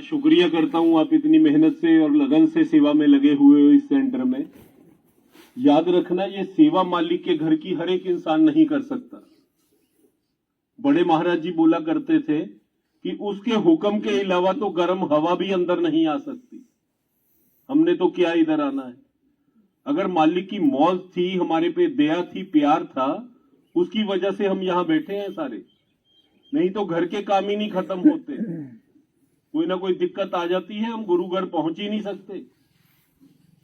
शुक्रिया करता हूं, आप इतनी मेहनत से और लगन से सेवा में लगे हुए हो इस सेंटर में। याद रखना, ये सेवा मालिक के घर की हर एक इंसान नहीं कर सकता। बड़े महाराज जी बोला करते थे कि उसके हुक्म के अलावा तो गर्म हवा भी अंदर नहीं आ सकती। हमने तो क्या इधर आना है। अगर मालिक की मौज थी, हमारे पे दया थी, प्यार था, उसकी वजह से हम यहां बैठे हैं सारे। नहीं तो घर के काम ही नहीं खत्म होते। कोई ना कोई दिक्कत आ जाती है, हम गुरु घर पहुंच ही नहीं सकते।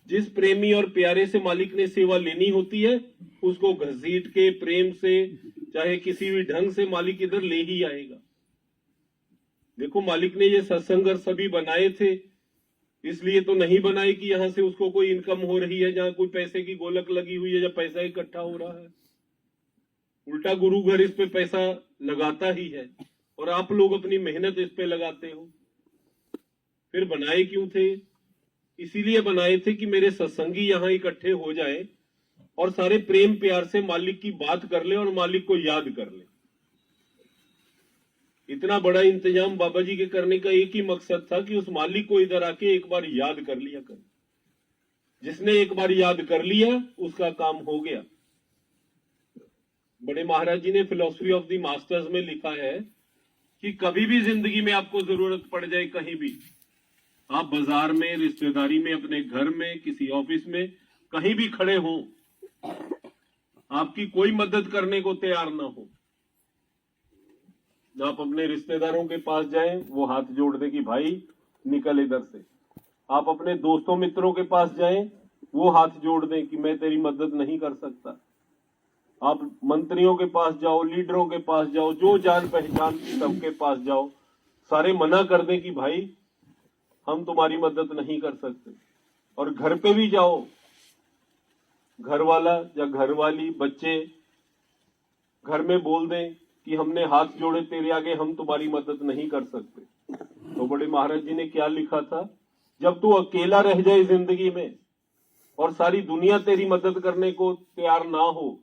जिस प्रेमी और प्यारे से मालिक ने सेवा लेनी होती है, उसको घसीट के प्रेम से, चाहे किसी भी ढंग से, मालिक इधर ले ही आएगा। देखो, मालिक ने ये सत्संग घर सभी बनाए थे, इसलिए तो नहीं बनाए कि यहां से उसको कोई इनकम हो रही है, जहां कोई पैसे की गोलक लगी हुई है या पैसा इकट्ठा हो रहा है। उल्टा गुरु घर इस पे पैसा लगाता ही है, और आप लोग अपनी मेहनत इस पे लगाते हो। फिर बनाए क्यों थे? इसीलिए बनाए थे कि मेरे सत्संगी यहां इकट्ठे हो जाए और सारे प्रेम प्यार से मालिक की बात कर ले और मालिक को याद कर ले। इतना बड़ा इंतजाम बाबा जी के करने का एक ही मकसद था कि उस मालिक को इधर आके एक बार याद कर लिया कर। जिसने एक बार याद कर लिया, उसका काम हो गया। बड़े महाराज जी ने फिलॉसफी ऑफ द मास्टर्स में लिखा है कि कभी भी जिंदगी में आपको जरूरत पड़ जाए, कहीं भी, आप बाजार में, रिश्तेदारी में, अपने घर में, किसी ऑफिस में, कहीं भी खड़े हो, आपकी कोई मदद करने को तैयार ना हो, आप अपने रिश्तेदारों के पास जाएं, वो हाथ जोड़ दे कि भाई निकल इधर से। आप अपने दोस्तों मित्रों के पास जाएं, वो हाथ जोड़ दें कि मैं तेरी मदद नहीं कर सकता। आप मंत्रियों के पास जाओ, लीडरों के पास जाओ, जो जान पहचान सबके पास जाओ, सारे मना कर दें कि भाई हम तुम्हारी मदद नहीं कर सकते। और घर पे भी जाओ, घर वाला या घर वाली, बच्चे घर में बोल दें कि हमने हाथ जोड़े तेरे आगे, हम तुम्हारी मदद नहीं कर सकते। तो बड़े महाराज जी ने क्या लिखा था, जब तू अकेला रह जाए जिंदगी में और सारी दुनिया तेरी मदद करने को तैयार ना हो,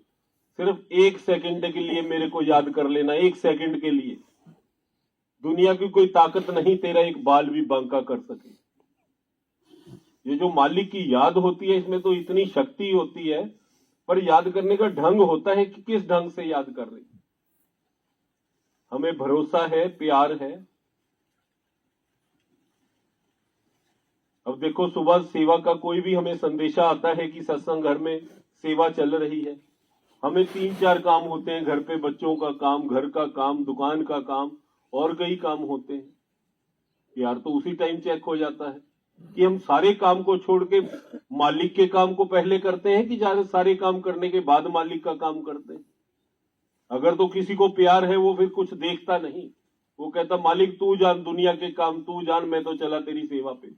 सिर्फ 1 सेकंड के लिए मेरे को याद कर लेना। 1 सेकंड के लिए दुनिया की कोई ताकत नहीं तेरा एक बाल भी बांका कर सके। ये जो मालिक की याद होती है, इसमें तो इतनी शक्ति होती है, पर याद करने का ढंग होता है कि किस ढंग से याद कर रहे। हमें भरोसा है, प्यार है। अब देखो, सुबह सेवा का कोई भी हमें संदेशा आता है कि सत्संग घर में सेवा चल रही है। हमें 3-4 काम होते हैं घर पे, बच्चों का काम, घर का काम, दुकान का काम, और कई काम होते हैं यार। तो उसी टाइम चेक हो जाता है कि हम सारे काम को छोड़ के मालिक के काम को पहले करते हैं कि ज्यादा सारे काम करने के बाद मालिक का काम करते हैं। अगर तो किसी को प्यार है, वो फिर कुछ देखता नहीं, वो कहता मालिक तू जान, दुनिया के काम तू जान, मैं तो चला तेरी सेवा पे।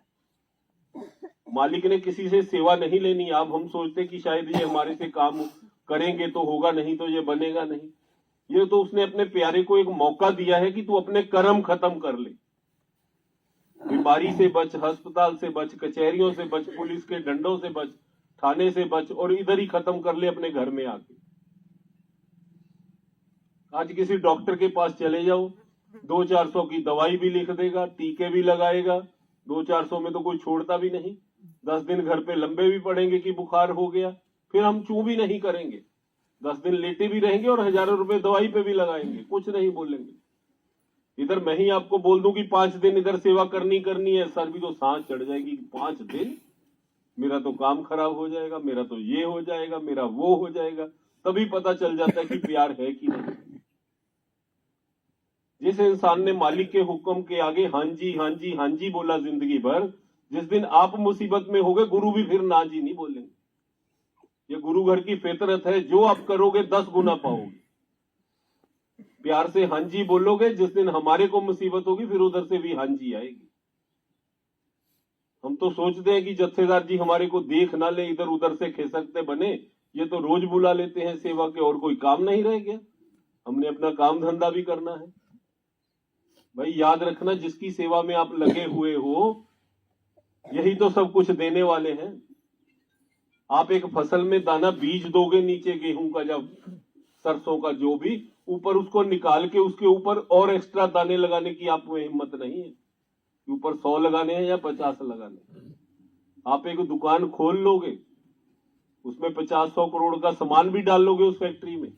मालिक ने किसी से सेवा नहीं लेनी। अब हम सोचते कि शायद ये हमारे से काम करेंगे तो होगा, नहीं तो ये बनेगा नहीं। ये तो उसने अपने प्यारे को एक मौका दिया है कि तू अपने कर्म खत्म कर ले। बीमारी से बच, अस्पताल से बच, कचहरियों से बच, पुलिस के डंडों से बच, थाने से बच, और इधर ही खत्म कर ले अपने घर में आके। आज किसी डॉक्टर के पास चले जाओ, 200-400 की दवाई भी लिख देगा, टीके भी लगाएगा। 200-400 में तो कोई छोड़ता भी नहीं। 10 दिन घर पे लंबे भी पड़ेंगे कि बुखार हो गया, फिर हम चू भी नहीं करेंगे। 10 दिन लेटे भी रहेंगे और हजारों रुपए दवाई पे भी लगाएंगे, कुछ नहीं बोलेंगे। इधर मैं ही आपको बोल दूं कि 5 दिन इधर सेवा करनी है, सर भी तो सांस चढ़ जाएगी। 5 दिन मेरा तो काम खराब हो जाएगा, मेरा तो ये हो जाएगा, मेरा वो हो जाएगा। तभी पता चल जाता है कि प्यार है कि नहीं। जिस इंसान ने मालिक के हुक्म के आगे हाँ जी हाँ जी हाँ जी बोला जिंदगी भर, जिस दिन आप मुसीबत में होगे, गुरु भी फिर ना जी नहीं बोलेंगे। ये गुरु घर की फितरत है, जो आप करोगे 10 गुना पाओगे। प्यार से हाँ जी बोलोगे, जिस दिन हमारे को मुसीबत होगी, फिर उधर से भी हाँ जी आएगी। हम तो सोचते हैं कि जत्थेदार जी हमारे को देख ना ले, इधर उधर से खिसकते बने। ये तो रोज बुला लेते हैं सेवा के, और कोई काम नहीं रह गया। हमने अपना काम धंधा भी करना है। भाई याद रखना, जिसकी सेवा में आप लगे हुए हो, यही तो सब कुछ देने वाले हैं। आप एक फसल में दाना बीज दोगे नीचे, गेहूं का, जब सरसों का, जो भी, ऊपर उसको निकाल के उसके ऊपर और एक्स्ट्रा दाने लगाने की आप में हिम्मत नहीं है। कि ऊपर 100 लगाने हैं या 50 लगाने हैं। आप एक दुकान खोल लोगे, उसमें 50-100 करोड़ का सामान भी डाल लोगे उस फैक्ट्री में,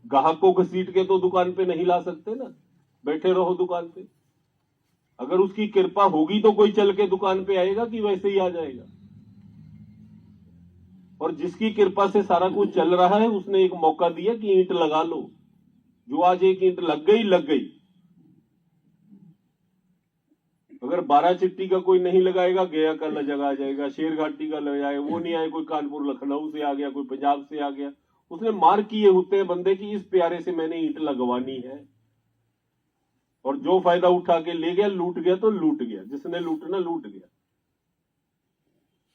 ग्राहक को घसीट के तो दुकान पे नहीं ला सकते ना, बैठे रहो दुकान पे। अगर उसकी कृपा होगी तो कोई चल के दुकान पे आएगा कि वैसे ही आ जाएगा। और जिसकी कृपा से सारा कुछ चल रहा है, उसने एक मौका दिया कि ईंट लगा लो। जो आज एक ईंट लग गई लग गई। अगर 12 चिट्ठी का कोई नहीं लगाएगा, गया का जगह आ जाएगा, शेर घाटी का लग जाएगा, वो नहीं आए, कोई कानपुर लखनऊ से आ गया, कोई पंजाब से आ गया। उसने मार किए होते हैं बंदे की इस प्यारे से मैंने ईंट लगवानी है, और जो फायदा उठा के ले गया, लूट गया तो लूट गया, जिसने लूटना लूट गया।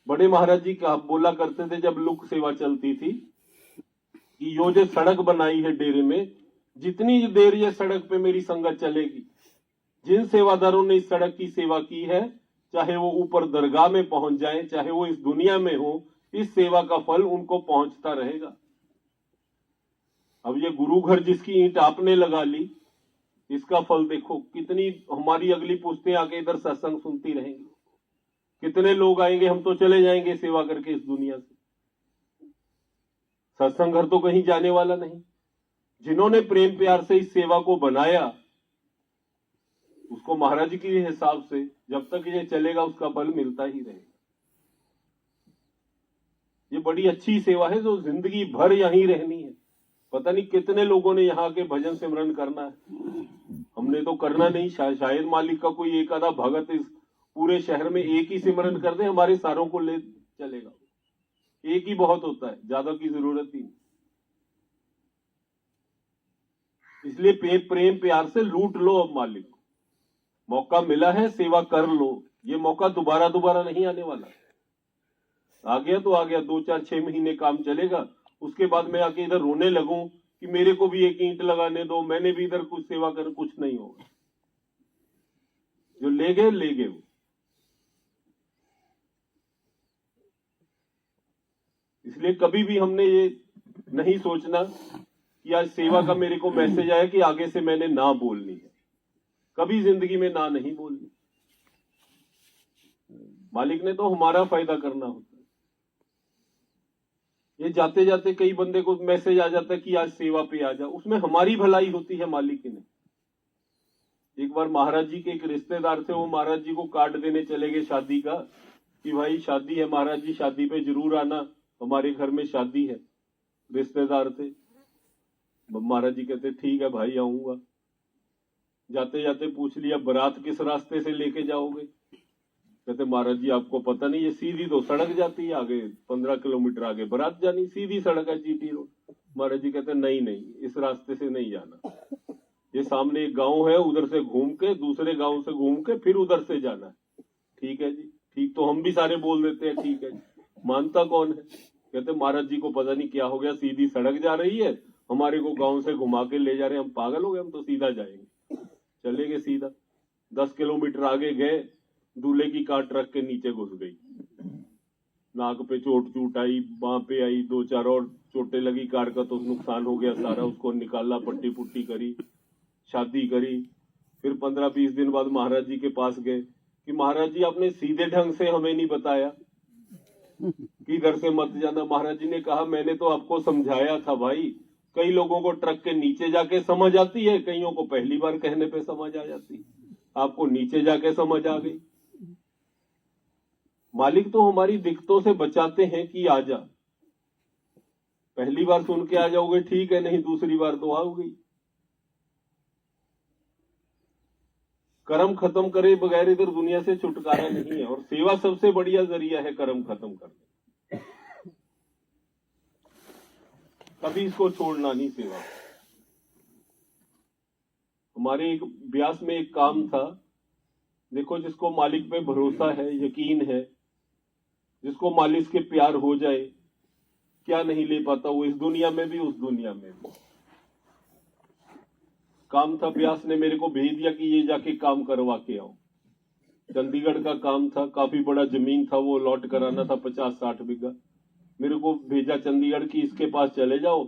बड़े महाराज जी का बोला करते थे जब लोक सेवा चलती थी कि यो जो सड़क बनाई है डेरे में, जितनी देर ये सड़क पे मेरी संगत चलेगी, जिन सेवादारों ने इस सड़क की सेवा की है, चाहे वो ऊपर दरगाह में पहुंच जाए, चाहे वो इस दुनिया में हो, इस सेवा का फल उनको पहुंचता रहेगा। अब ये गुरु घर जिसकी ईंट आपने लगा ली, इसका फल देखो, कितनी हमारी अगली पुश्तें आके इधर सत्संग सुनती रहेंगी, कितने लोग आएंगे, हम तो चले जाएंगे सेवा करके इस दुनिया से। सत्संग घर तो कहीं जाने वाला नहीं। जिन्होंने प्रेम प्यार से इस सेवा को बनाया, उसको महाराज जी के हिसाब से जब तक ये चलेगा उसका फल मिलता ही रहेगा। ये बड़ी अच्छी सेवा है जो जिंदगी भर यहीं रहनी है। पता नहीं कितने लोगों ने यहाँ के भजन सिमरन करना है, हमने तो करना नहीं। शायद मालिक का कोई एक आधा भगत इस पूरे शहर में एक ही सिमरन कर दे, हमारे सारों को ले चलेगा। एक ही बहुत होता है, ज्यादा की जरूरत ही नहीं। इसलिए प्रेम प्यार से लूट लो। अब मालिक मौका मिला है, सेवा कर लो। ये मौका दोबारा दोबारा नहीं आने वाला। आ गया तो आ गया, 2-4-6 महीने काम चलेगा, उसके बाद मैं आके इधर रोने लगूं कि मेरे को भी एक ईंट लगाने दो, मैंने भी इधर कुछ सेवा कर, कुछ नहीं होगा। जो ले गए वो। इसलिए कभी भी हमने ये नहीं सोचना कि आज सेवा का मेरे को मैसेज आया कि आगे से मैंने ना बोलनी है। कभी जिंदगी में ना नहीं बोलनी। मालिक ने तो हमारा फायदा करना होता है। ये जाते जाते कई बंदे को मैसेज आ जाता है कि आज सेवा पे आ जा, उसमें हमारी भलाई होती है, मालिक की नहीं। एक बार महाराज जी के एक रिश्तेदार थे, वो महाराज जी को कार्ड देने चले गए शादी का कि भाई शादी है महाराज जी, शादी पे जरूर आना, हमारे घर में शादी है। रिश्तेदार थे। महाराज जी कहते ठीक है भाई आऊंगा। जाते जाते पूछ लिया बारात किस रास्ते से लेके जाओगे? कहते महाराज जी आपको पता नहीं, ये सीधी तो सड़क जाती है, आगे 15 किलोमीटर आगे बारात जानी, सीधी सड़क है जीटी रोड। महाराज जी कहते नहीं नहीं, इस रास्ते से नहीं जाना, ये सामने एक गांव है, उधर से घूम के, दूसरे गांव से घूम के फिर उधर से जाना है। ठीक है जी, ठीक तो हम भी सारे बोल देते हैं ठीक है जी, मानता कौन है? कहते महाराज जी को पता नहीं क्या हो गया, सीधी सड़क जा रही है, हमारे को गांव से घुमा के ले जा रहे हैं, हम पागल हो गए, हम तो सीधा जाएंगे। चले गए सीधा। 10 किलोमीटर आगे गए, दूल्हे की कार ट्रक के नीचे घुस गई, नाक पे चोट आई, बांह पे आई, 2-4 और चोटें लगी, कार का तो नुकसान हो गया सारा। उसको निकाला, पट्टी पुट्टी करी, शादी करी। फिर 15-20 दिन बाद महाराज जी के पास गए कि महाराज जी आपने सीधे ढंग से हमें नहीं बताया कि इधर से मत जाना। महाराज जी ने कहा मैंने तो आपको समझाया था भाई, कई लोगों को ट्रक के नीचे जाके समझ आती है, कईयों को पहली बार कहने पे समझ आ जाती, आपको नीचे जाके समझ आ गई। मालिक तो हमारी दिक्कतों से बचाते हैं कि आ जा, पहली बार सुन के आ जाओगे ठीक है, नहीं दूसरी बार तो आओगे। कर्म खत्म करे बगैर इधर दुनिया से छुटकारा नहीं है, और सेवा सबसे बढ़िया जरिया है कर्म खत्म करने। कभी इसको छोड़ना नहीं सेवा। हमारे एक ब्यास में एक काम था, देखो जिसको मालिक पे भरोसा है, यकीन है, जिसको मालिक के प्यार हो जाए, क्या नहीं ले पाता वो, इस दुनिया में भी उस दुनिया में भी। काम था, ब्यास ने मेरे को भेज दिया कि ये जाके काम करवा के आओ। चंडीगढ़ का काम था, काफी बड़ा जमीन था, वो लॉट कराना था 50-60 बीघा। मेरे को भेजा चंडीगढ़ की, इसके पास चले जाओ,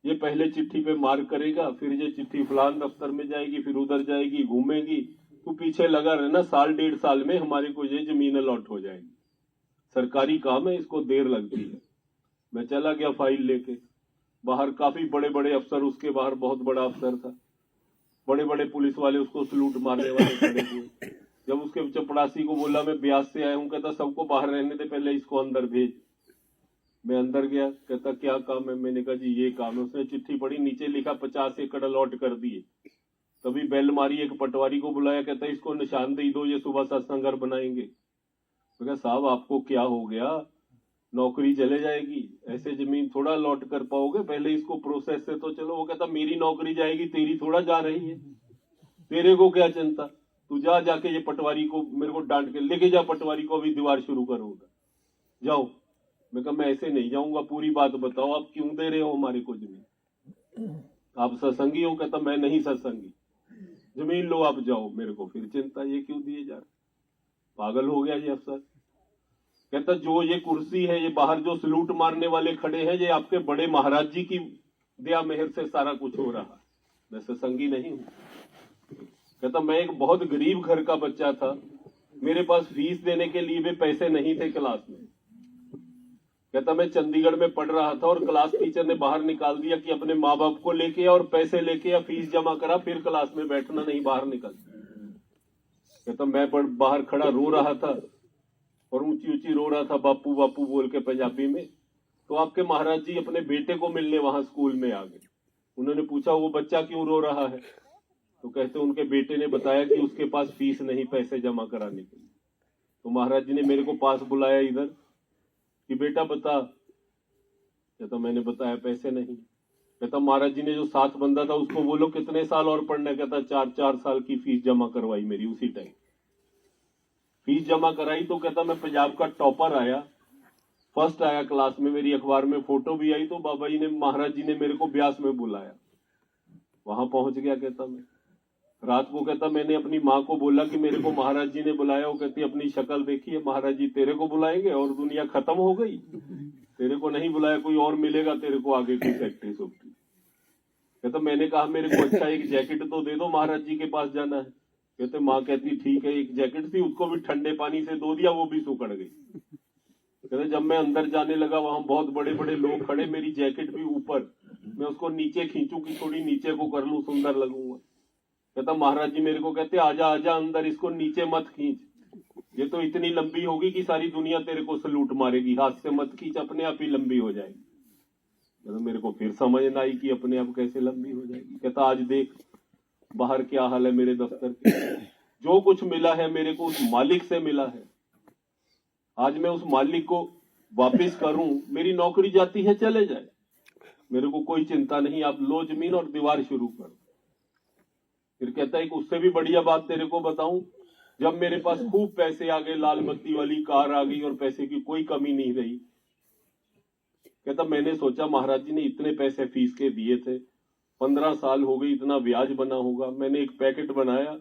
ये पहले चिट्ठी पे मार्क करेगा, फिर ये चिट्ठी फलान दफ्तर में जाएगी, फिर उधर जाएगी, घूमेगी, तू पीछे लगा रहना, 1.5 साल में हमारे को ये जमीन अलॉट हो जाएगी, सरकारी काम है, इसको देर लगती है। मैं चला गया फाइल लेके, बाहर काफी बड़े बड़े अफसर, उसके बाहर बहुत बड़ा अफसर था, बड़े बड़े पुलिस वाले उसको सलूट मारने वाले खड़े हुए। जब उसके चपड़ासी को बोला मैं ब्यास से आया हूं, कहता सबको बाहर रहने दे, पहले इसको अंदर भेज। मैं अंदर गया, कहता क्या काम है? मैंने कहा जी ये काम है। उसने चिट्ठी पढ़ी, नीचे लिखा 50 एकड़ अलॉट कर दिए। तभी बेल मारी, एक पटवारी को बुलाया, कहता इसको निशानदेही दो, ये सुबह सत्संग घर बनाएंगे। तो कहा साहब आपको क्या हो गया, नौकरी चले जाएगी, ऐसे जमीन थोड़ा अलॉट कर पाओगे, पहले इसको प्रोसेस से तो चलो। वो कहता मेरी नौकरी जाएगी, तेरी थोड़ा जा रही है, तेरे को क्या चिंता, तू जा, जाके ये पटवारी को मेरे को डांट के लेके जा, पटवारी को अभी दीवार शुरू करूंगा, जाओ। मैं कहा मैं ऐसे नहीं जाऊंगा, पूरी बात बताओ, आप क्यों दे रहे हो हमारे को जमीन, आप सत्संगी हो? कहता मैं नहीं सत्संगी, जमीन लो आप जाओ। मेरे को फिर चिंता, ये क्यों दिए जा रहे, पागल हो गया ये अफसर। कहता जो ये कुर्सी है, ये बाहर जो सलूट मारने वाले खड़े हैं, ये आपके बड़े महाराज जी की दया मेहर से सारा कुछ हो रहा है, मैं सत्संगी नहीं हूं। कहता मैं एक बहुत गरीब घर का बच्चा था, मेरे पास फीस देने के लिए भी पैसे नहीं थे क्लास में। कहता मैं चंडीगढ़ में पढ़ रहा था और क्लास टीचर ने बाहर निकाल दिया कि अपने माँ बाप को लेके और पैसे लेके या फीस जमा करा, फिर क्लास में बैठना नहीं, बाहर निकल। कहता मैं बाहर खड़ा रो रहा था और ऊंची ऊंची रो रहा था, बापू बापू बोल के पंजाबी में। तो आपके महाराज जी अपने बेटे को मिलने वहां स्कूल में आ गए। उन्होंने पूछा वो बच्चा क्यों रो रहा है? तो कहते उनके बेटे ने बताया कि उसके पास फीस नहीं पैसे जमा कराने के लिए। तो महाराज जी ने मेरे को पास बुलाया इधर कि बेटा बता। कहता मैंने बताया पैसे नहीं। कहता महाराज जी ने जो साथ बंदा था उसको बोलो कितने साल और पढ़ना। कहता 4 साल की फीस जमा करवाई मेरी उसी टाइम, फीस जमा कराई। तो कहता मैं पंजाब का टॉपर आया, फर्स्ट आया क्लास में, मेरी अखबार में फोटो भी आई। तो बाबा जी ने, महाराज जी ने मेरे को ब्यास में बुलाया, वहां पहुंच गया। कहता मैं रात को, कहता मैंने अपनी माँ को बोला कि मेरे को महाराज जी ने बुलाया। वो कहती अपनी शक्ल देखी है, महाराज जी तेरे को बुलाएंगे और दुनिया खत्म हो गई, तेरे को नहीं बुलाया, कोई और मिलेगा तेरे को आगे की फैक्ट्री सोक्ट्री। कहता मैंने कहा मेरे को अच्छा एक जैकेट तो दे दो, महाराज जी के पास जाना है। कहते माँ कहती ठीक है। एक जैकेट थी, उसको भी ठंडे पानी से धो दिया, वो भी सुखड़ गई। कहते जब मैं अंदर जाने लगा, वहां बहुत बड़े बड़े लोग खड़े, मेरी जैकेट भी ऊपर, मैं उसको नीचे खींचू कि थोड़ी नीचे को कर लूं, सुंदर लगूंगा। कहता महाराज जी मेरे को कहते आजा आजा अंदर, इसको नीचे मत खींच, ये तो इतनी लंबी होगी कि सारी दुनिया तेरे को सलूट मारेगी, हाथ से मत खींच, अपने आप ही लंबी हो जाएगी। कहता मेरे को फिर समझ ना आई कि अपने आप कैसे लंबी हो जाएगी। कहता आज देख बाहर क्या हाल है मेरे दफ्तर के, जो कुछ मिला है मेरे को उस मालिक से मिला है। आज मैं उस मालिक को वापस करूं, मेरी नौकरी जाती है चले जाए, मेरे को कोई चिंता नहीं, आप लो जमीन और दीवार शुरू करो। फिर कहता है कि उससे भी बढ़िया बात तेरे को बताऊं, जब मेरे पास खूब पैसे आ गए, लाल बत्ती वाली कार आ गई और पैसे की कोई कमी नहीं रही। कहता मैंने सोचा महाराज जी ने इतने पैसे फीस के दिए थे, 15 साल हो गई, इतना ब्याज बना होगा। मैंने एक पैकेट बनाया,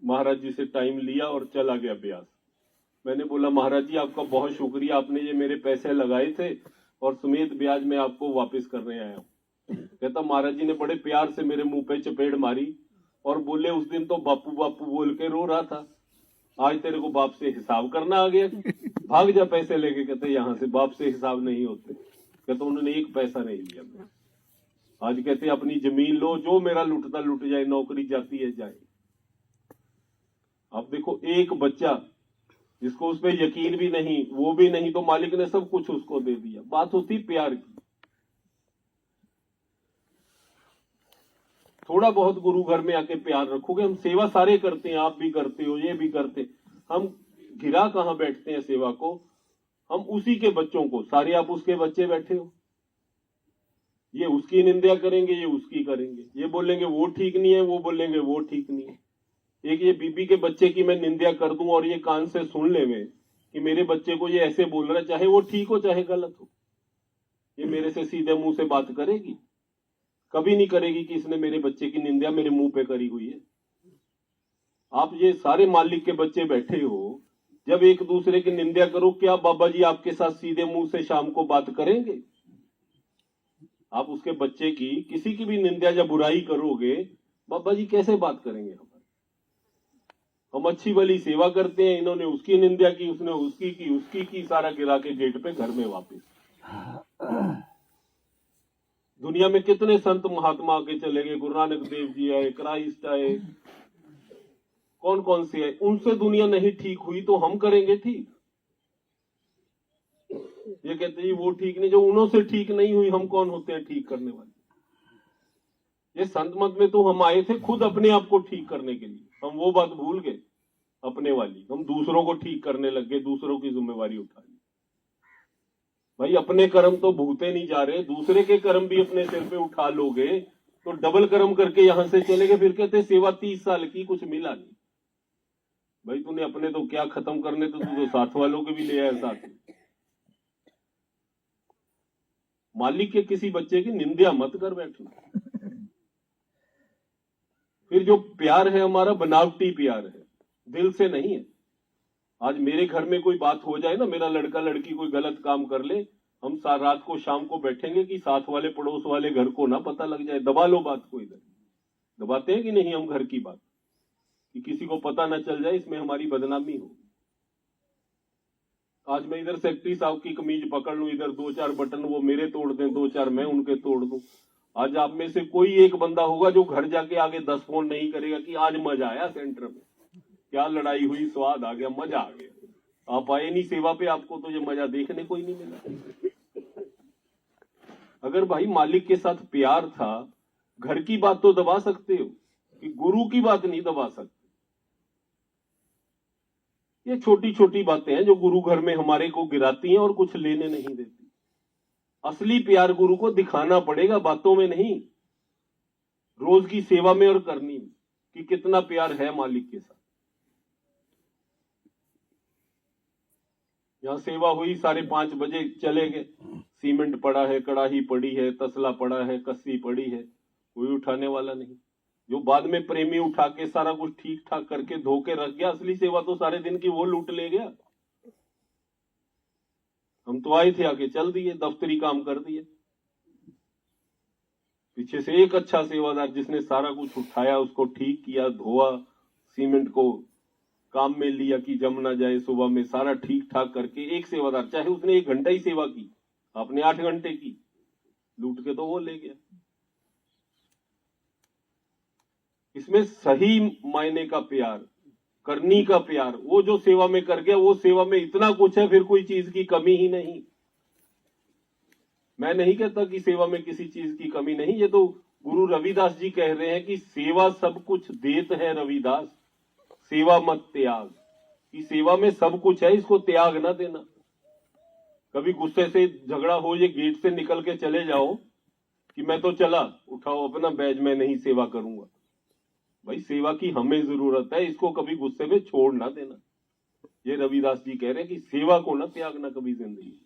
महाराज जी से टाइम लिया और चला गया ब्याज। मैंने बोला महाराज जी आपका बहुत शुक्रिया, आपने ये मेरे पैसे लगाए थे और समेत ब्याज मैं आपको वापस करने आया हूं। कहता महाराज जी ने बड़े प्यार से मेरे मुंह पे चपेड़ मारी और बोले उस दिन तो बापू बापू बोल के रो रहा था, आज तेरे को बाप से हिसाब करना आ गया, भाग जा पैसे लेके। कहते यहां से बाप से हिसाब नहीं होते। कहते उन्होंने एक पैसा नहीं लिया। आज कहते अपनी जमीन लो, जो मेरा लुटता लुट जाए, नौकरी जाती है जाए। अब देखो एक बच्चा जिसको उस पर यकीन भी नहीं, वो भी नहीं, तो मालिक ने सब कुछ उसको दे दिया। बात होती प्यार की। थोड़ा बहुत गुरु घर में आके प्यार रखोगे, हम सेवा सारे करते हैं, आप भी करते हो, ये भी करते हैं, हम घिरा कहां बैठते हैं सेवा को, हम उसी के बच्चों को, सारे आप उसके बच्चे बैठे हो, ये उसकी निंदा करेंगे, ये उसकी करेंगे, ये बोलेंगे वो ठीक नहीं है, वो बोलेंगे वो ठीक नहीं है। एक ये बीबी के बच्चे की मैं निंदा कर दूं और ये कान से सुन ले में कि मेरे बच्चे को ये ऐसे बोल रहा है, चाहे वो ठीक हो चाहे गलत हो, ये मेरे से सीधे मुंह से बात करेगी? कभी नहीं करेगी कि इसने मेरे बच्चे की निंदा मेरे मुंह पे करी हुई है। आप ये सारे मालिक के बच्चे बैठे हो, जब एक दूसरे की निंदा करो, क्या बाबा जी आपके साथ सीधे मुंह से शाम को बात करेंगे? आप उसके बच्चे की किसी की भी निंदा या बुराई करोगे, बाबा जी कैसे बात करेंगे हमारे? हम अच्छी भली सेवा करते हैं, इन्होंने उसकी निंदा की, उसने उसकी की, सारा गिरा के गेट पे घर में वापस। दुनिया में कितने संत महात्मा आके चले गए, गुरु नानक देव जी आए, क्राइस्ट आए, कौन कौन से आए, उनसे दुनिया नहीं ठीक हुई तो हम करेंगे ठीक? ये कहते हैं वो ठीक नहीं, जो उन्हों से ठीक नहीं हुई हम कौन होते हैं ठीक करने वाले? ये संत मत में तो हम आए थे खुद अपने आप को ठीक करने के लिए, हम वो बात भूल गए अपने वाली, हम दूसरों को ठीक करने लग गए, दूसरों की जिम्मेवारी उठा ली। भाई अपने कर्म तो भूते नहीं जा रहे, दूसरे के कर्म भी अपने सिर पे उठा लोगे तो डबल कर्म करके यहां से चले गए, फिर कहते सेवा 30 साल की कुछ मिला नहीं। भाई तूने अपने तो क्या खत्म करने, तो तू तो साथ वालों के भी ले आया साथ में। मालिक के किसी बच्चे की निंदा मत कर बैठना। फिर जो प्यार है हमारा बनावटी प्यार है, दिल से नहीं है। आज मेरे घर में कोई बात हो जाए ना, मेरा लड़का लड़की कोई गलत काम कर ले, हम रात को शाम को बैठेंगे कि साथ वाले पड़ोस वाले घर को ना पता लग जाए, दबा लो बात को। इधर दबाते हैं कि नहीं हम घर की बात, कि किसी को पता ना चल जाए, इसमें हमारी बदनामी हो। आज मैं इधर सेक्रेटरी साहब की कमीज पकड़ लूं, इधर 2-4 बटन वो मेरे तोड़ दें, 2-4 मैं उनके तोड़ दूं। आज आप में से कोई एक बंदा होगा जो घर जाके आगे 10 फोन नहीं करेगा कि आज मजा आया सेंटर में, क्या लड़ाई हुई, स्वाद आ गया, मजा आ गया। आप आए नहीं सेवा पे, आपको तो ये मजा देखने को ही नहीं मिला। अगर भाई मालिक के साथ प्यार था, घर की बात तो दबा सकते हो, कि गुरु की बात नहीं दबा सकते। ये छोटी छोटी बातें हैं जो गुरु घर में हमारे को गिराती हैं और कुछ लेने नहीं देती। असली प्यार गुरु को दिखाना पड़ेगा, बातों में नहीं, रोज की सेवा में और करनी में, कि कितना प्यार है मालिक के साथ। यहां सेवा हुई, 5:30 बजे चले गए, सीमेंट पड़ा है, कड़ाही पड़ी है, तसला पड़ा है, कस्सी पड़ी है, कोई उठाने वाला नहीं। जो बाद में प्रेमी उठा के सारा कुछ ठीक ठाक करके धो के रख गया, असली सेवा तो सारे दिन की वो लूट ले गया। हम तो आए थे, आके चल दिए, दफ्तरी काम कर दिए। पीछे से एक अच्छा सेवादार जिसने सारा कुछ उठाया, उसको ठीक किया, धोआ, सीमेंट को काम में लिया कि जम ना जाए, सुबह में सारा ठीक ठाक करके एक सेवादार, चाहे उसने 1 घंटा ही सेवा की, आपने 8 घंटे की, लूट के तो वो ले गया। इसमें सही मायने का प्यार, करनी का प्यार, वो जो सेवा में कर गया, वो सेवा में इतना कुछ है, फिर कोई चीज की कमी ही नहीं। मैं नहीं कहता कि सेवा में किसी चीज की कमी नहीं, ये तो गुरु रविदास जी कह रहे हैं कि सेवा सब कुछ देत है रविदास, सेवा मत त्याग। कि सेवा में सब कुछ है, इसको त्याग ना देना। कभी गुस्से से झगड़ा हो, ये गेट से निकल के चले जाओ कि मैं तो चला, उठाओ अपना बैज, मैं नहीं सेवा करूंगा। भाई सेवा की हमें जरूरत है, इसको कभी गुस्से में छोड़ ना देना। ये रविदास जी कह रहे हैं कि सेवा को ना त्यागना कभी जिंदगी।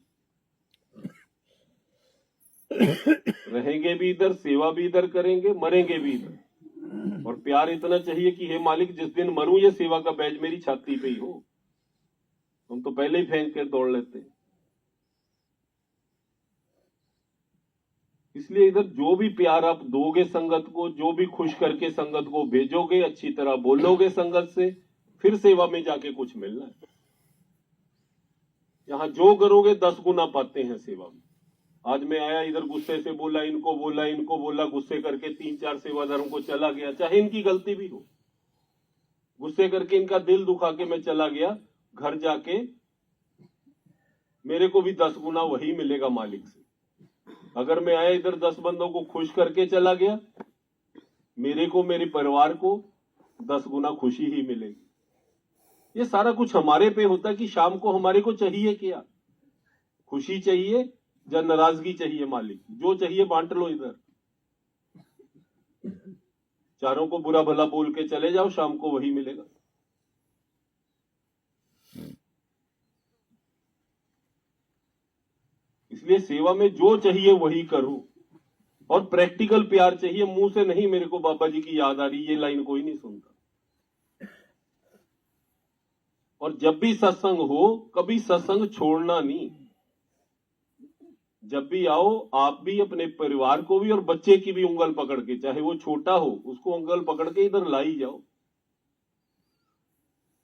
रहेंगे भी इधर, सेवा भी इधर करेंगे, मरेंगे भी इधर। और प्यार इतना चाहिए कि हे मालिक, जिस दिन मरूं ये सेवा का बैज मेरी छाती पे ही हो। हम तो पहले ही फेंक के दौड़ लेते हैं। इसलिए इधर जो भी प्यार आप दोगे संगत को, जो भी खुश करके संगत को भेजोगे, अच्छी तरह बोलोगे संगत से, फिर सेवा में जाके कुछ मिलना है। यहां जो करोगे 10 गुना पाते हैं सेवा में। आज मैं आया इधर, गुस्से से बोला, इनको बोला, गुस्से करके 3-4 सेवादारों को चला गया, चाहे इनकी गलती भी हो, गुस्से करके इनका दिल दुखा के मैं चला गया। घर जाके मेरे को भी 10 गुना वही मिलेगा मालिक से। अगर मैं आया इधर 10 बंदों को खुश करके चला गया, मेरे को, मेरे परिवार को 10 गुना खुशी ही मिलेगी। ये सारा कुछ हमारे पे होता है कि शाम को हमारे को चाहिए क्या, खुशी चाहिए या नाराजगी चाहिए मालिक, जो चाहिए बांट लो। इधर चारों को बुरा भला बोल के चले जाओ, शाम को वही मिलेगा। इसलिए सेवा में जो चाहिए वही करो, और प्रैक्टिकल प्यार चाहिए, मुंह से नहीं। मेरे को बाबा जी की याद आ रही, ये लाइन कोई नहीं सुनता। और जब भी सत्संग हो, कभी सत्संग छोड़ना नहीं। जब भी आओ, आप भी अपने परिवार को भी और बच्चे की भी उंगल पकड़ के, चाहे वो छोटा हो, उसको उंगल पकड़ के इधर लाई जाओ।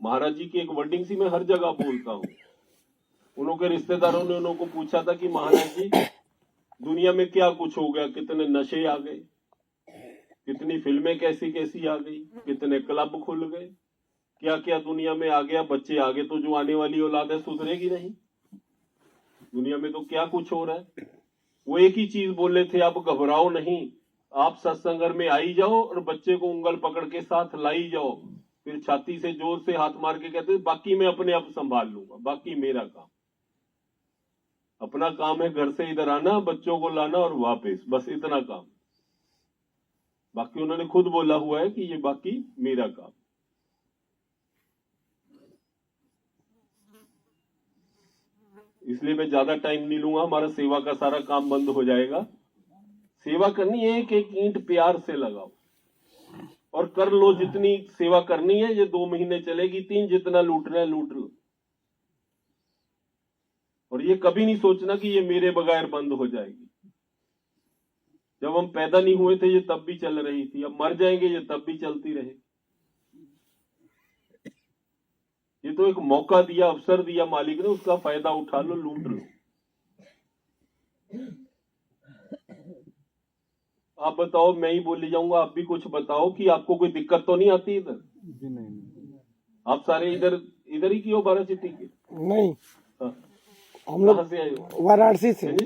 महाराज जी की एक वर्डिंग सी मैं हर जगह बोलता हूँ। उनके रिश्तेदारों ने उनको पूछा था कि महाराज जी दुनिया में क्या कुछ हो गया, कितने नशे आ गए, कितनी फिल्में कैसी कैसी आ गई, कितने क्लब खुल गए, क्या क्या दुनिया में आ गया, बच्चे आगे तो जो आने वाली औलाद है सुधरेगी नहीं, दुनिया में तो क्या कुछ हो रहा है। वो एक ही चीज बोले थे, आप घबराओ नहीं, आप सत्संग में आई जाओ और बच्चे को उंगल पकड़ के साथ लाई जाओ, फिर छाती से जोर से हाथ मार के कहते बाकी मैं अपने आप संभाल लूंगा, बाकी मेरा काम, अपना काम है घर से इधर आना, बच्चों को लाना और वापस, बस इतना काम। बाकी उन्होंने खुद बोला हुआ है कि ये बाकी मेरा काम। इसलिए मैं ज्यादा टाइम नहीं लूंगा, हमारा सेवा का सारा काम बंद हो जाएगा। सेवा करनी है, एक एक ईंट प्यार से लगाओ और कर लो, जितनी सेवा करनी है। ये 2 महीने चलेगी, 3, जितना लूटना है लूट लो। और ये कभी नहीं सोचना कि ये मेरे बगैर बंद हो जाएगी। जब हम पैदा नहीं हुए थे ये तब भी चल रही थी, अब मर जाएंगे ये तब भी चलती रहेगी। ये तो एक मौका दिया, अवसर दिया मालिक ने, उसका फायदा उठा लो, लूट लो। आप बताओ, मैं ही बोली जाऊंगा, आप भी कुछ बताओ कि आपको कोई दिक्कत तो नहीं आती इधर? आप सारे इधर ही की हो, बाराचट्टी के? नहीं, हाँ। हम लोग कहाँ से आए हो? वाराणसी से।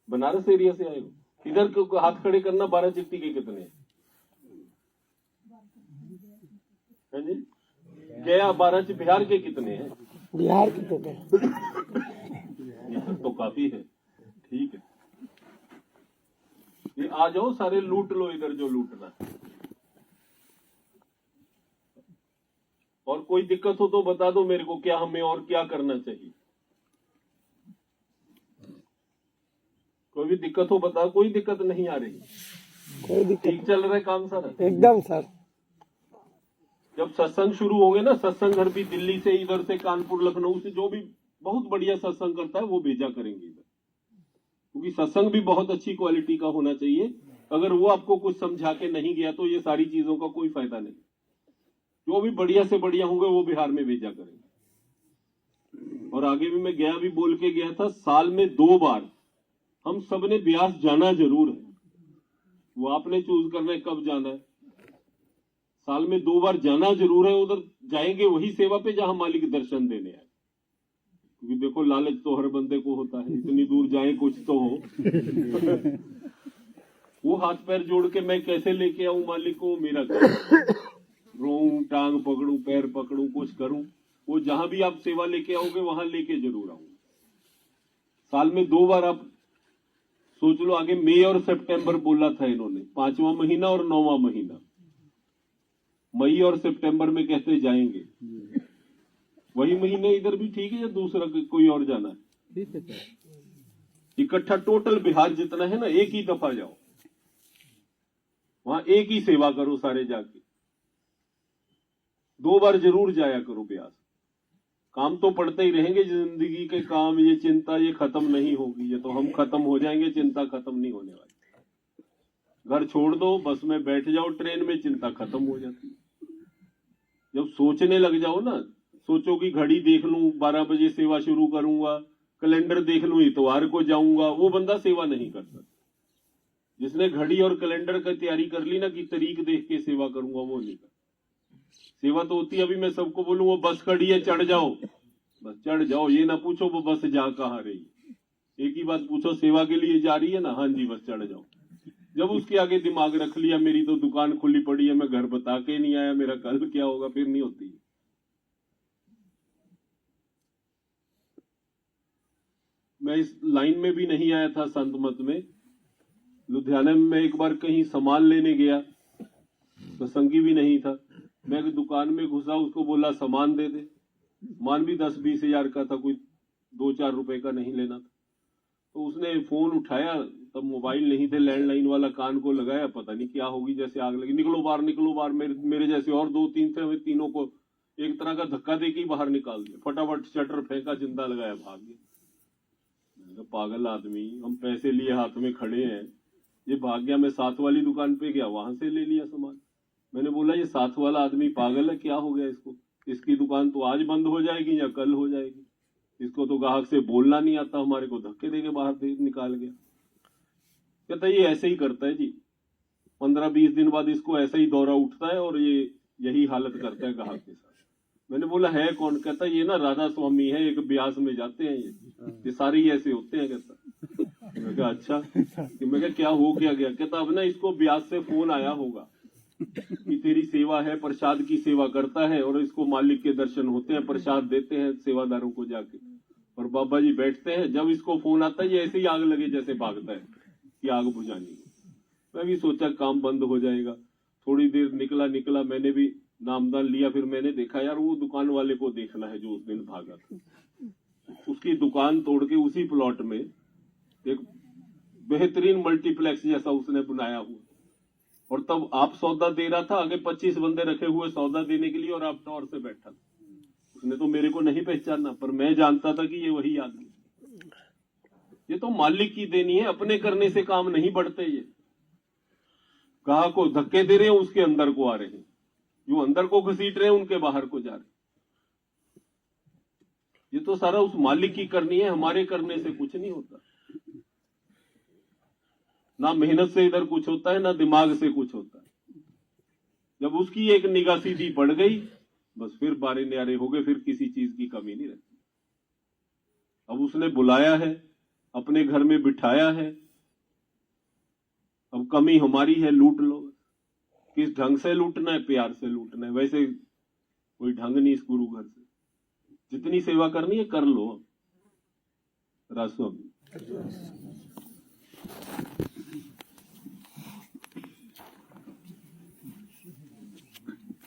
बनारस एरिया से आए हो? इधर हाथ खड़े करना, बाराचट्टी के कितने हैं? है जी? गया 12 बिहार के कितने हैं? बिहार के तो ये तो काफी है, ठीक है। ये आ जाओ सारे, लूट लो इधर जो लूटना। और कोई दिक्कत हो तो बता दो मेरे को, क्या हमें और क्या करना चाहिए। कोई भी दिक्कत हो बता। कोई दिक्कत नहीं आ रही? कोई दिक्कत ठीक चल रहा है काम सारा? एकदम सर। जब सत्संग शुरू होंगे ना, सत्संग घर भी दिल्ली से, इधर से, कानपुर, लखनऊ से, जो भी बहुत बढ़िया सत्संग करता है वो भेजा करेंगे इधर, क्योंकि सत्संग भी बहुत अच्छी क्वालिटी का होना चाहिए। अगर वो आपको कुछ समझा के नहीं गया तो ये सारी चीजों का कोई फायदा नहीं। जो भी बढ़िया से बढ़िया होंगे वो बिहार में भेजा करेंगे। और आगे भी मैं भी बोल के गया था, साल में 2 बार हम सबने ब्यास जाना जरूर है। वो आपने चूज करना है कब जाना है। साल में 2 बार जाना जरूर है। उधर जाएंगे वही सेवा पे जहां मालिक दर्शन देने आए, क्योंकि देखो लालच तो हर बंदे को होता है, इतनी दूर जाए कुछ तो हो। वो हाथ पैर जोड़ के मैं कैसे लेके आऊं मालिक को, मेरा रोऊं, टांग पकड़ूं, पैर पकड़ूं, कुछ करूं। वो जहां भी आप सेवा लेके आओगे वहां लेके जरूर आऊंगा। साल में 2 बार आप सोच लो। आगे मई और सितंबर बोला था इन्होंने, 5वां महीना और 9वां महीना। मई और सितंबर में कहते जाएंगे, वही महीने इधर भी ठीक है या दूसरा कोई और जाना है? इकट्ठा टोटल बिहार जितना है ना, एक ही दफा जाओ, वहां एक ही सेवा करो सारे जाके। 2 बार जरूर जाया करो ब्यास। काम तो पड़ते ही रहेंगे, जिंदगी के काम, ये चिंता ये खत्म नहीं होगी। ये तो हम खत्म हो जाएंगे, चिंता खत्म नहीं होने वाली। घर छोड़ दो, बस में बैठ जाओ, ट्रेन में, चिंता खत्म हो जाती है। जब सोचने लग जाओ ना, सोचो कि घड़ी देख लूं 12 बजे सेवा शुरू करूंगा, कैलेंडर देख लूं इतवार को जाऊंगा, वो बंदा सेवा नहीं कर सकता। जिसने घड़ी और कैलेंडर की तैयारी कर ली ना कि तारीख देख के सेवा करूंगा, वो नहीं कर। सेवा तो होती है, अभी मैं सबको बोलूं वो बस खड़ी है चढ़ जाओ, बस चढ़ जाओ। ये ना पूछो वो बस जा कहाँ रही, एक ही बात पूछो, सेवा के लिए जा रही है ना? हाँ जी, बस चढ़ जाओ। जब उसके आगे दिमाग रख लिया मेरी तो दुकान खुली पड़ी है, मैं घर बता के नहीं आया, मेरा कल क्या होगा, फिर नहीं होती। मैं इस लाइन में भी नहीं आया था संत मत में। लुधियाना में मैं एक बार कहीं सामान लेने गया, तो संगी भी नहीं था। मैं एक दुकान में घुसा, उसको बोला सामान दे दे। सामान भी 10-20 हजार का था, कोई 2-4 रुपए का नहीं लेना था। तो उसने फोन उठाया, तब मोबाइल नहीं थे, लैंडलाइन वाला, कान को लगाया, पता नहीं क्या होगी, जैसे आग लगी, निकलो बाहर निकलो बाहर। मेरे जैसे और 2-3 थे, हमें तीनों को एक तरह का धक्का देके ही बाहर निकाल दिया। फटाफट शटर फेंका, जिंदा लगाया, भाग गया। पागल आदमी, हम पैसे लिए हाथ में खड़े हैं, ये भाग गया। मैं साथ वाली दुकान पे गया, वहां से ले लिया सामान। मैंने बोला ये साथ वाला आदमी पागल है, क्या हो गया इसको? इसकी दुकान तो आज बंद हो जाएगी या कल हो जाएगी, इसको तो ग्राहक से बोलना नहीं आता, हमारे को धक्के देके बाहर से निकाल गया। कहता ये ऐसे ही करता है जी, 15-20 दिन बाद इसको ऐसा ही दौरा उठता है और ये यही हालत करता है ग्राहक के साथ। मैंने बोला है कौन? कहता ये ना राधा स्वामी है, एक ब्यास में जाते हैं, ये सारे ही ऐसे होते हैं। कहता मैं कहा अच्छा, कि मैं कहा क्या हो क्या गया? कहता अब ना इसको ब्यास से फोन आया होगा कि तेरी सेवा है, प्रसाद की सेवा करता है और इसको मालिक के दर्शन होते हैं, प्रसाद देते हैं सेवादारों को जाके, और बाबा जी बैठते हैं। जब इसको फोन आता है ये ऐसे ही आग लगे जैसे भागता है कि आग बुझानी। मैं भी सोचा काम बंद हो जाएगा, थोड़ी देर निकला, मैंने भी नामदान लिया। फिर मैंने देखा यार वो दुकान वाले को देखना है जो उस दिन भागा था, उसकी दुकान तोड़ के उसी प्लॉट में एक बेहतरीन मल्टीप्लेक्स जैसा उसने बनाया हुआ, और तब आप सौदा दे रहा था, आगे 25 बंदे रखे हुए सौदा देने के लिए, और आप टॉर से बैठा था। उसने तो मेरे को नहीं पहचाना, पर मैं जानता था कि ये वही आदमी। ये तो मालिक की देनी है, अपने करने से काम नहीं बढ़ते। ये ग्राहक को धक्के दे रहे हैं, उसके अंदर को आ रहे हैं, जो अंदर को घसीट रहे हैं उनके बाहर को जा रहे हैं। ये तो सारा उस मालिक की करनी है, हमारे करने से कुछ नहीं होता। ना मेहनत से इधर कुछ होता है, ना दिमाग से कुछ होता है। जब उसकी एक निगाह सीधी पड़ गई, बस फिर बारे न्यारे हो गए, फिर किसी चीज की कमी नहीं रहती। अब उसने बुलाया है, अपने घर में बिठाया है, अब कमी हमारी है, लूट लो। किस ढंग से लूटना है? प्यार से लूटना है। वैसे कोई ढंग नहीं इस गुरु घर से, जितनी सेवा करनी है कर लो। राजस्वामी